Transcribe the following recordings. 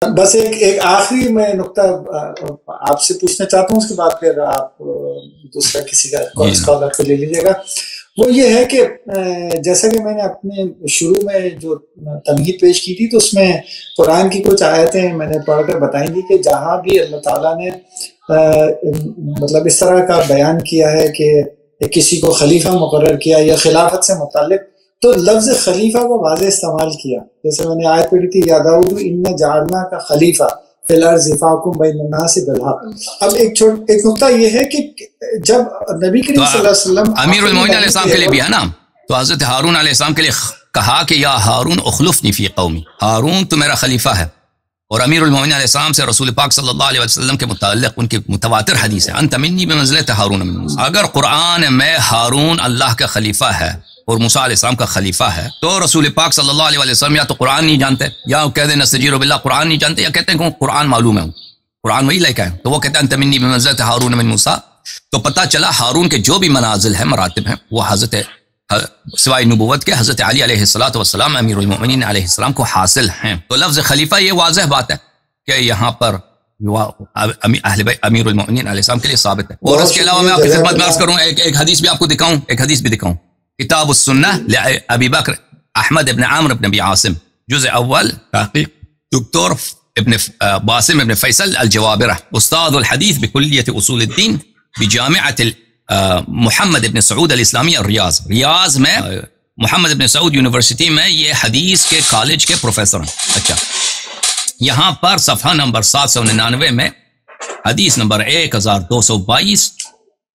بس ایک آخری میں نقطہ آپ سے پوچھنا چاہتا ہوں، اس کے بعد پھر آپ دوسرا کسی کا اسکالر کو لے لیجیے گا. وہ یہ ہے کہ جیسا کہ میں نے اپنے شروع میں جو تمہید پیش کی تھی، تو اس میں قرآن کی کچھ آیتیں میں نے پڑھ کر بتائیں گی کہ جہاں بھی اللہ تعالیٰ نے مطلب اس طرح کا بیان کیا ہے کہ کسی کو خلیفہ مقرر کیا یا خلافت سے متعلق، تو لفظ خلیفہ کو واضح استعمال کیا. جیسے میں نے آیت پڑھی تھی، یا داؤد انا جعلنا کا خلیفہ فی الارض فاحکم بین الناس بالحق. اب ایک نقطہ یہ ہے کہ جب نبی کریم صلی اللہ علیہ وسلم امیر المومنین علیہ السلام کے لیے بھی ہے نا، تو حضرت ہارون علیہ السلام کے لیے کہا کہ یا ہارون اخلفنی فی قومی، ہارون تو میرا خلیفہ ہے. اور امیر المومنین علیہ السلام سے رسول پاک صلی اللہ علیہ وسلم کے متعلق ان کی متواتر حدیث ہے، انت منی بمنزلۃ ہارون من موسیٰ. اگر قرآن میں ہارون اللہ کا خلیفہ ہے اور موسیٰ علیہ السلام کا خلیفہ ہے، تو رسول پاک صلی اللہ علیہ وسلم یا تو قرآن نہیں جانتے، یا کہہ دیں نستجیر باللہ قرآن نہیں جانتے، یا کہتے ہیں کہ قرآن معلوم ہے، قرآن وہی لے کے آئے. تو وہ کہتے ہیں انت منی بمنزلۃ ہارون من موسیٰ. تو پتہ چلا ہارون کے جو بھی منازل ہیں، مراتب ہیں، وہ حضرت سوائے نبوت کے حضرت علی علیہ السلام امیر المومنین علیہ السلام کو حاصل ہیں. تو لفظ خلیفہ یہ واضح بات ہے کہ یہاں پر اہل بیت امیر المومنین علیہ السلام کے لیے ثابت ہے. اور اس کے علاوہ میں آپ کی خدمت میں عرض کروں، ایک حدیث بھی آپ کو دکھاؤں، ایک حدیث بھی دکھاؤں. کتاب السنہ لابی بکر احمد ابن عامر ابن ابی عاصم، جزء اول، تحقیق دکتور ابن باسم ابن فیصل الجوابرہ، استاد الحدیث بکلیت اصول الدین بجامعۃ محمد ابن سعود الاسلامی الریاض. ریاض میں محمد ابن سعود یونیورسٹی میں یہ حدیث کے کالج کے پروفیسر ہیں. اچھا، یہاں پر صفحہ نمبر 799 میں حدیث نمبر 1222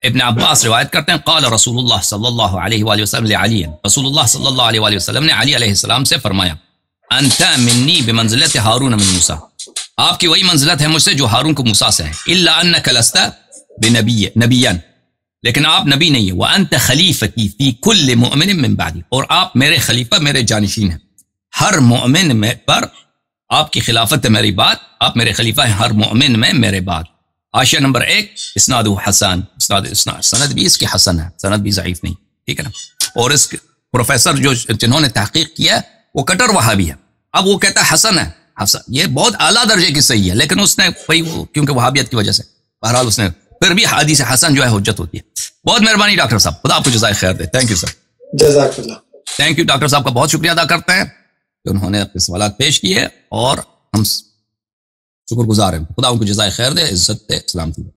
ابن عباس روایت کرتے ہیں، قال رسول اللہ صلی اللہ علیہ وآلہ وسلم لعلی، رسول اللہ صلی اللہ علیہ وآلہ وسلم نے علی علیہ السلام سے فرمایا، انت منی بمنزلت ہارون من موسیٰ، آپ کی وہی منزلت ہے مجھ سے جو ہارون کو موسیٰ سے ہے، الا انک لست بنبیا، لیکن آپ نبی نہیں ہیں، وانت خلیفتی فی کل مؤمن من بعدی، اور آپ میرے خلیفہ، میرے جانشین ہیں، ہر مؤمن میں پر آپ کی خلافت ہے میری بات، آپ میرے خلیفہ ہیں ہر مؤمن میں میرے بعد. حاشیہ نمبر 1 اسناد حسن، سند بھی اس کی حسن ہے، سند بھی ضعیف نہیں، ٹھیک ہے نا. اور اس پروفیسر جنہوں نے تحقیق کیا وہ کٹر وہابی ہے. اب وہ کہتا ہے حسن ہے، حسن یہ بہت اعلیٰ درجے کی صحیح ہے، لیکن اس نے کیونکہ وہابیت کی وجہ سے بہرحال اس نے پھر بھی حدیث حسن جو ہے حجت ہوتی ہے. بہت مہربانی ڈاکٹر صاحب، خدا آپ کو جزائے خیر دے. تھینک یو سر، جزاک اللہ. تھینک یو ڈاکٹر صاحب کا بہت شکریہ ادا کرتے ہیں کہ انہوں نے اپنے سوالات پیش کیے، اور ہم شکر گزار ہیں. خدا ان کو جزائے خیر دے، عزت دے، سلامتی دے.